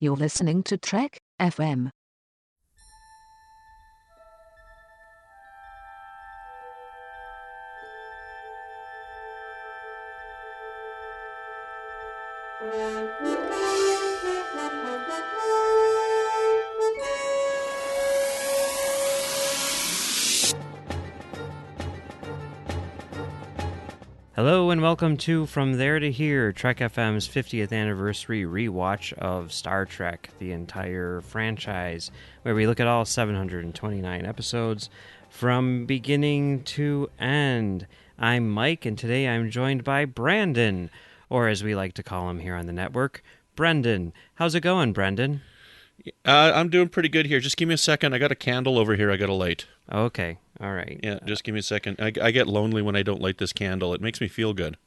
You're listening to Trek FM. Hello and welcome to From There to Here, Trek FM's 50th anniversary rewatch of Star Trek, the entire franchise, where we look at all 729 episodes from beginning to end. I'm Mike, and today I'm joined by Brandon, or as we like to call him here on the network, Brendan. How's it going, Brendan? I'm doing pretty good here. Just give me a second. I got a candle over here I got to light. Okay, all right. Yeah, just give me a second. I get lonely when I don't light this candle. It makes me feel good.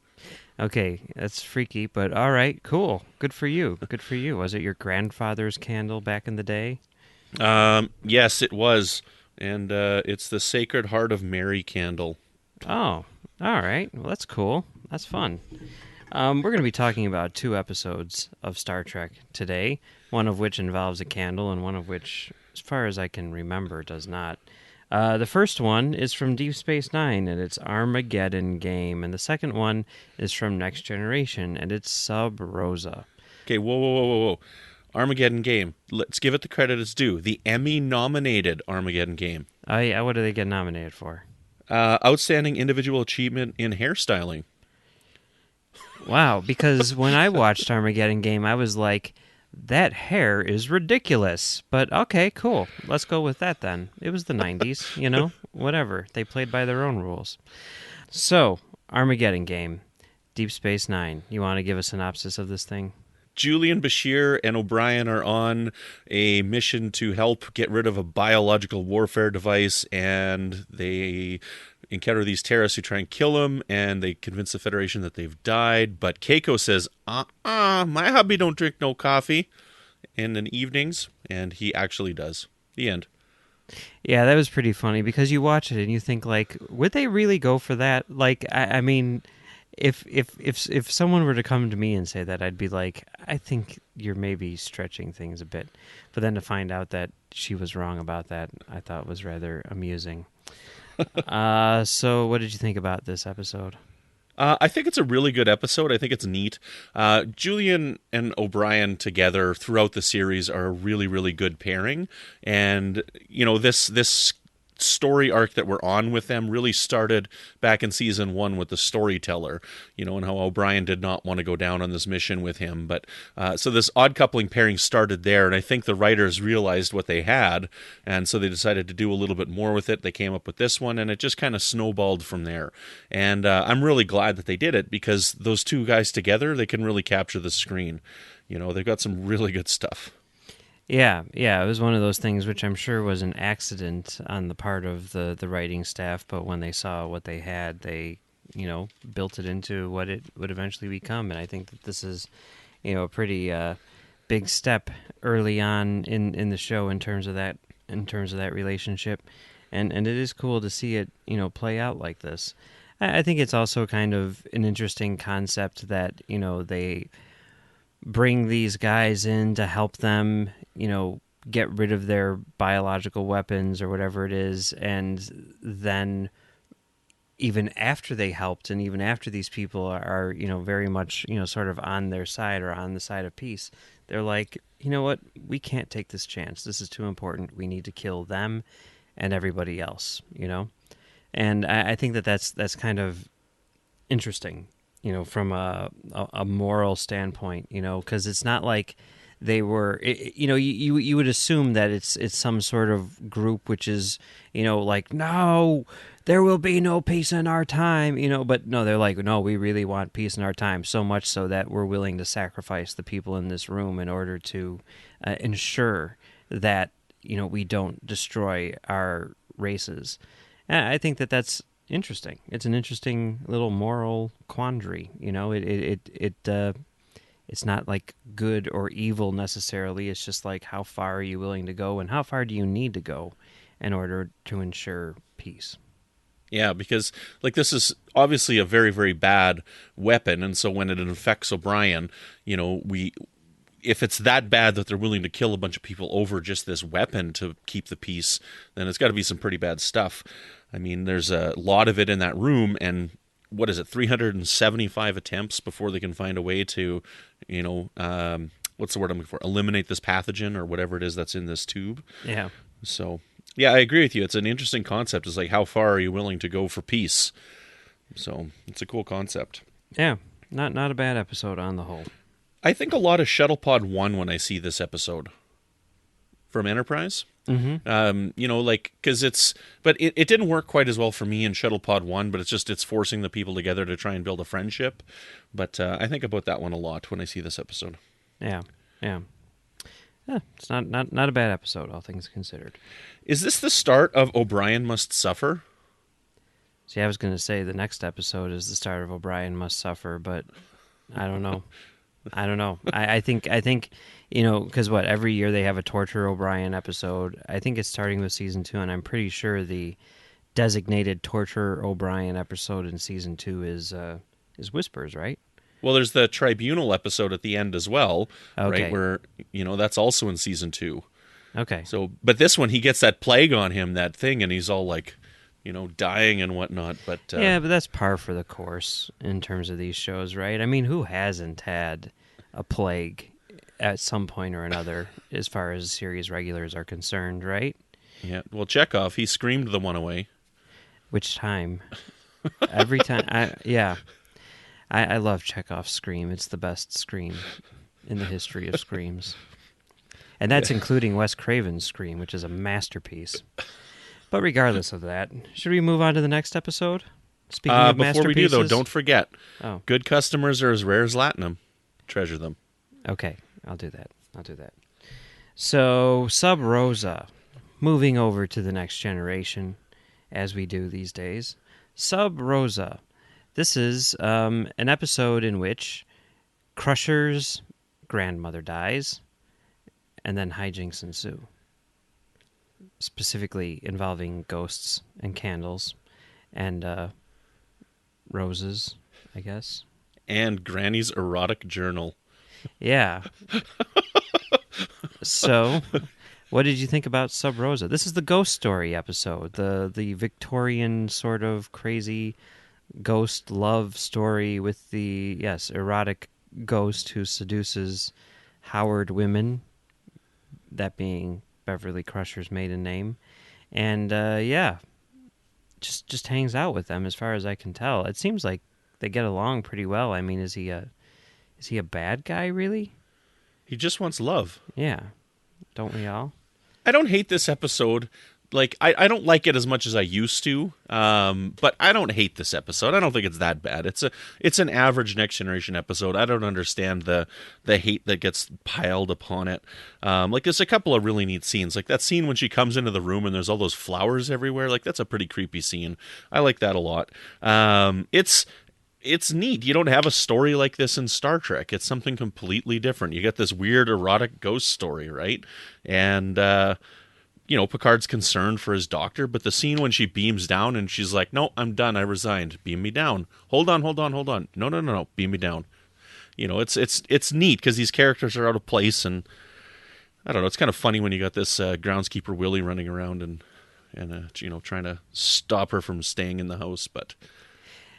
Okay, that's freaky, but all right, cool. Good for you. Good for you. Was it your grandfather's candle back in the day? Yes, it was. And it's the Sacred Heart of Mary candle. Oh, all right. Well, that's cool. That's fun. We're going to be talking about 2 episodes of Star Trek today, one of which involves a candle and one of which, as far as I can remember, does not. The first one is from Deep Space Nine, and it's Armageddon Game, and the second one is from Next Generation, and it's Sub Rosa. Okay, whoa. Armageddon Game. Let's give it the credit it's due. The Emmy-nominated Armageddon Game. Oh, yeah, what do they get nominated for? Outstanding Individual Achievement in Hairstyling. Wow, because when I watched Armageddon Game, I was like, that hair is ridiculous. But okay, cool. Let's go with that then. It was the 90s, you know? Whatever. They played by their own rules. So, Armageddon Game, Deep Space Nine. You want to give a synopsis of this thing? Julian, Bashir, and O'Brien are on a mission to help get rid of a biological warfare device, and they encounter these terrorists who try and kill them, and they convince the Federation that they've died. But Keiko says, my hubby don't drink no coffee in the evenings, and he actually does. The end. Yeah, that was pretty funny, because you watch it and you think, like, would they really go for that? Like, I mean, if someone were to come to me and say that, I'd be like, I think you're maybe stretching things a bit. But then to find out that she was wrong about that, I thought was rather amusing. So what did you think about this episode? I think it's a really good episode. I think it's neat. Julian and O'Brien together throughout the series are a really, really good pairing. And, you know, this story arc that we're on with them really started back in season 1 with the storyteller, you know, and how O'Brien did not want to go down on this mission with him. But so this odd coupling pairing started there, and I think the writers realized what they had, and so they decided to do a little bit more with it. They came up with this one, and it just kind of snowballed from there. And I'm really glad that they did it, because those two guys together, they can really capture the screen. You know, they've got some really good stuff. Yeah, it was one of those things which I'm sure was an accident on the part of the writing staff, but when they saw what they had, they, you know, built it into what it would eventually become, and I think that this is, you know, a pretty big step early on in the show in terms of that relationship, and it is cool to see it, you know, play out like this. I think it's also kind of an interesting concept that, you know, they bring these guys in to help them, you know, get rid of their biological weapons or whatever it is, and then even after they helped and even after these people are, you know, very much, you know, sort of on their side or on the side of peace, they're like, you know what, we can't take this chance. This is too important. We need to kill them and everybody else, you know? And I think that's kind of interesting, you know, from a moral standpoint, you know, because it's not like they were, you know, you would assume that it's some sort of group which is, you know, like, no, there will be no peace in our time, you know, but no, they're like, no, we really want peace in our time, so much so that we're willing to sacrifice the people in this room in order to ensure that, you know, we don't destroy our races. And I think that that's interesting. It's an interesting little moral quandary. You know, it's not like good or evil necessarily. It's just like, how far are you willing to go, and how far do you need to go in order to ensure peace? Yeah, because like this is obviously a very, very bad weapon, and so when it infects O'Brien, you know, if it's that bad that they're willing to kill a bunch of people over just this weapon to keep the peace, then it's got to be some pretty bad stuff. I mean, there's a lot of it in that room, and what is it, 375 attempts before they can find a way to, what's the word I'm looking for? Eliminate this pathogen or whatever it is that's in this tube. Yeah. So, yeah, I agree with you. It's an interesting concept. It's like, how far are you willing to go for peace? So, it's a cool concept. Yeah, not a bad episode on the whole. I think a lot of Shuttlepod 1 when I see this episode from Enterprise. Mm-hmm. Because but it didn't work quite as well for me in Shuttlepod 1, but it's forcing the people together to try and build a friendship. But I think about that one a lot when I see this episode. Yeah. It's not a bad episode, all things considered. Is this the start of O'Brien Must Suffer? See, I was going to say the next episode is the start of O'Brien Must Suffer, but I don't know. I think because every year they have a Torture O'Brien episode. I think it's starting with season 2, and I'm pretty sure the designated Torture O'Brien episode in season 2 is Whispers, right? Well, there's the Tribunal episode at the end as well, Okay. right? Where that's also in season 2. Okay. So, but this one he gets that plague on him, that thing, and he's all like, dying and whatnot. But yeah, but that's par for the course in terms of these shows, right? I mean, who hasn't had a plague at some point or another as far as series regulars are concerned, right? yeah. Well, Chekhov, he screamed the one away. Which time? Every time. I love Chekhov's scream. It's the best scream in the history of screams. And that's including Wes Craven's scream, which is a masterpiece. But regardless of that, should we move on to the next episode? Speaking of before we do, though, masterpieces? don't forget, Oh, good customers are as rare as Latinum. Treasure them. okay. I'll do that. So, Sub Rosa, moving over to the next generation, as we do these days. Sub Rosa. This is an episode in which Crusher's grandmother dies, and then hijinks ensue. Specifically involving ghosts and candles and roses, I guess. And Granny's erotic journal. Yeah. So, what did you think about Sub Rosa? This is the ghost story episode, the Victorian sort of crazy ghost love story with the, erotic ghost who seduces Howard women, that being Beverly Crusher's maiden name, and just hangs out with them as far as I can tell. It seems like they get along pretty well. I mean, is he a bad guy, really? He just wants love. Yeah. Don't we all? I don't hate this episode. Like, I don't like it as much as I used to, but I don't hate this episode. I don't think it's that bad. It's an average Next Generation episode. I don't understand the hate that gets piled upon it. There's a couple of really neat scenes. Like that scene when she comes into the room and there's all those flowers everywhere. Like, that's a pretty creepy scene. I like that a lot. It's neat. You don't have a story like this in Star Trek. It's something completely different. You get this weird erotic ghost story, right? And Picard's concerned for his doctor, but the scene when she beams down and she's like, "No, I'm done. I resigned. Beam me down. Hold on. No. Beam me down." It's neat because these characters are out of place, and I don't know. It's kind of funny when you got this groundskeeper Willie running around and trying to stop her from staying in the house, but.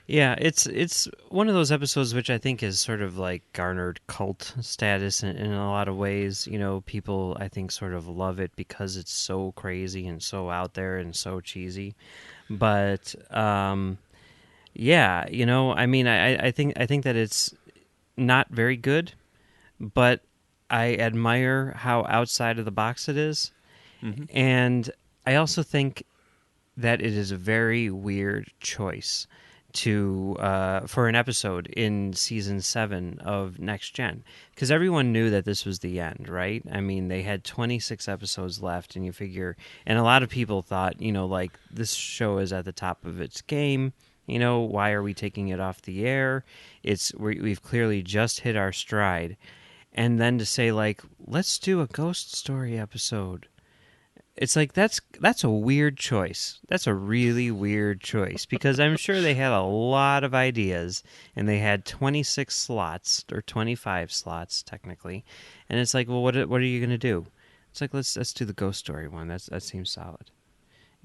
Yeah, it's one of those episodes which I think is sort of like garnered cult status in a lot of ways. People I think sort of love it because it's so crazy and so out there and so cheesy. But I think that it's not very good, but I admire how outside of the box it is. Mm-hmm. And I also think that it is a very weird choice for an episode in season 7 of Next Gen, because everyone knew that this was the end, right? I mean, they had 26 episodes left, and you figure, and a lot of people thought, this show is at the top of its game. Why are we taking it off the air? We've clearly just hit our stride, and then to say let's do a ghost story episode. it's like that's a weird choice. That's a really weird choice because I'm sure they had a lot of ideas and they had 26 slots or 25 slots technically, and it's like, well, what are you gonna do? It's like let's do the ghost story one. That seems solid.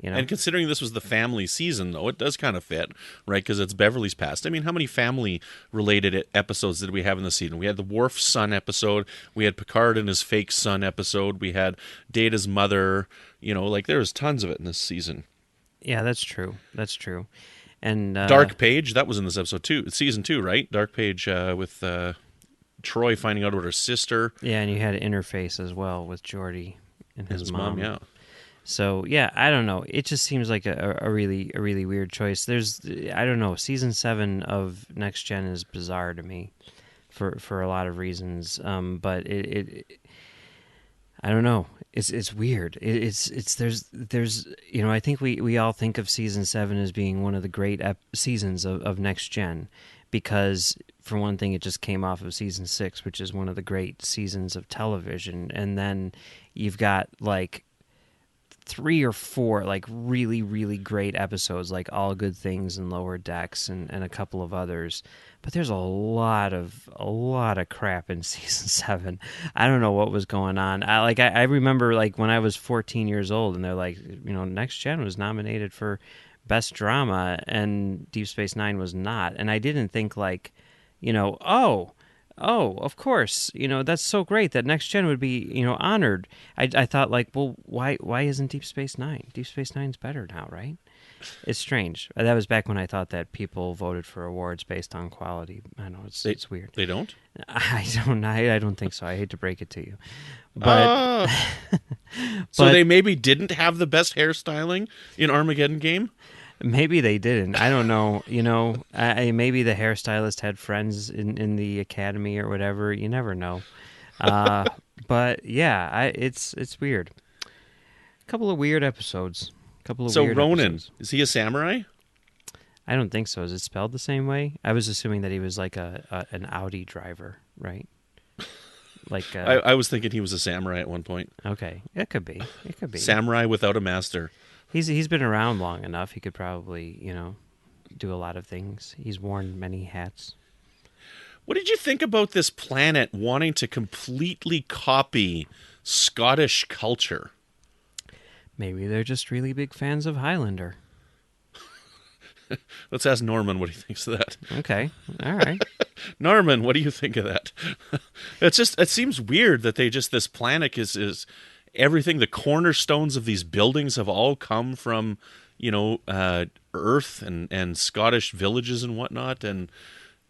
You know? And considering this was the family season, though, it does kind of fit, right? Because it's Beverly's past. I mean, how many family-related episodes did we have in the season? We had the Worf son episode. We had Picard and his fake son episode. We had Data's mother. You know, like, there was tons of it in this season. Yeah, that's true. That's true. And Dark Page, that was in this episode, too. Season 2, right? Dark Page with Troy finding out about her sister. Yeah, and you had Interface as well with Geordi and his mom. Yeah. So yeah, I don't know. It just seems like a really weird choice. I don't know. Season 7 of Next Gen is bizarre to me, for a lot of reasons. But it I don't know. It's weird. There's you know, I think we all think of Season 7 as being one of the great seasons of Next Gen, because for one thing, it just came off of Season 6, which is one of the great seasons of television, and then you've got like 3 or 4 like really great episodes, like All Good Things and Lower Decks and a couple of others. But there's a lot of crap in Season 7. I don't know what was going on. I remember like when I was 14 years old and they're like, you know, Next Gen was nominated for Best Drama and Deep Space Nine was not. And I didn't think like, you know, oh, of course, you know, that's so great that Next Gen would be, you know, honored. I thought like, well, why isn't Deep Space Nine? Deep Space Nine's better now, right? It's strange. That was back when I thought that people voted for awards based on quality. I know it's weird. They don't? I don't think so. I hate to break it to you, but so they maybe didn't have the best hairstyling in Armageddon game. Maybe they didn't. I don't know. You know, maybe the hairstylist had friends in the academy or whatever. You never know. But yeah, it's weird. A couple of weird episodes. So Ronan, is he a samurai? I don't think so. Is it spelled the same way? I was assuming that he was like an Audi driver, right? Like I was thinking he was a samurai at one point. Okay, it could be. Samurai without a master. He's been around long enough. He could probably, you know, do a lot of things. He's worn many hats. What did you think about this planet wanting to completely copy Scottish culture? Maybe they're just really big fans of Highlander. Let's ask Norman what he thinks of that. Okay, all right. Norman, what do you think of that? It seems weird that this planet is everything. The cornerstones of these buildings have all come from, you know, Earth and Scottish villages and whatnot, and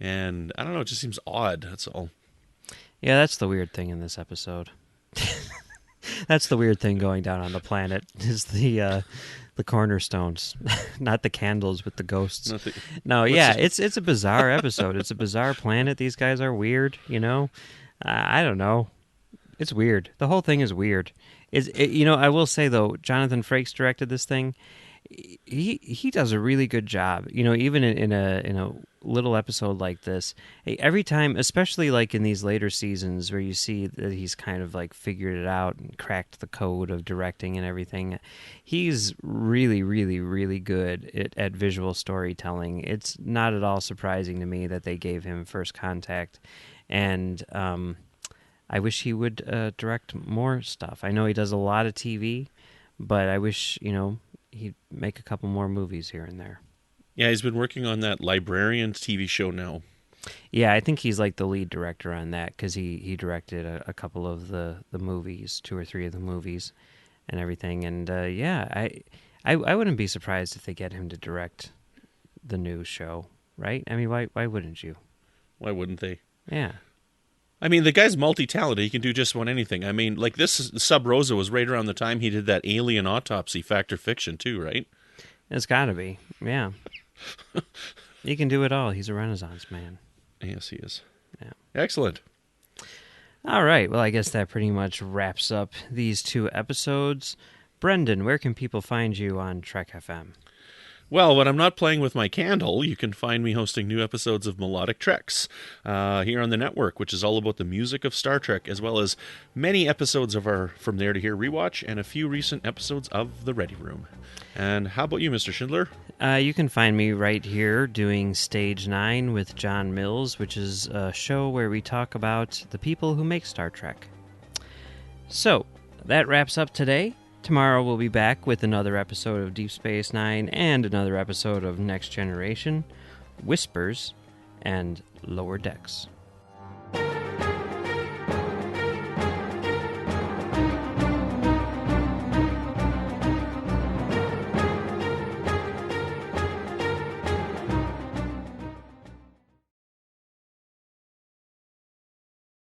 I don't know. It just seems odd. That's all. Yeah, that's the weird thing in this episode. That's the weird thing going down on the planet is the cornerstones, not the candles with the ghosts. It's a bizarre episode. It's a bizarre planet. These guys are weird, you know. I don't know. It's weird. The whole thing is weird. You know, I will say though, Jonathan Frakes directed this thing. He does a really good job. You know, even in a little episode like this, every time, especially like in these later seasons where you see that he's kind of like figured it out and cracked the code of directing and everything, he's really good at visual storytelling. It's not at all surprising to me that they gave him First Contact, and I wish he would direct more stuff. I know he does a lot of TV, but I wish, you know, he'd make a couple more movies here and there. Yeah, he's been working on that Librarian TV show now. Yeah, I think he's like the lead director on that because he directed a couple of the movies, 2 or 3 of the movies and everything. And yeah, I wouldn't be surprised if they get him to direct the new show, right? I mean, why wouldn't you? Why wouldn't they? Yeah. I mean, the guy's multi-talented. He can do just about anything. I mean, like this Sub Rosa was right around the time he did that Alien Autopsy Fact or Fiction too, right? It's got to be, yeah. He can do it all. He's a Renaissance man. Yes, he is. Yeah. Excellent. All right. Well, I guess that pretty much wraps up these 2 episodes. Brendan, where can people find you on Trek FM? Well, when I'm not playing with my candle, you can find me hosting new episodes of Melodic Treks here on the network, which is all about the music of Star Trek, as well as many episodes of our From There to Here rewatch and a few recent episodes of The Ready Room. And how about you, Mr. Schindler? You can find me right here doing Stage 9 with John Mills, which is a show where we talk about the people who make Star Trek. So, that wraps up today. Tomorrow we'll be back with another episode of Deep Space Nine and another episode of Next Generation, Whispers, and Lower Decks.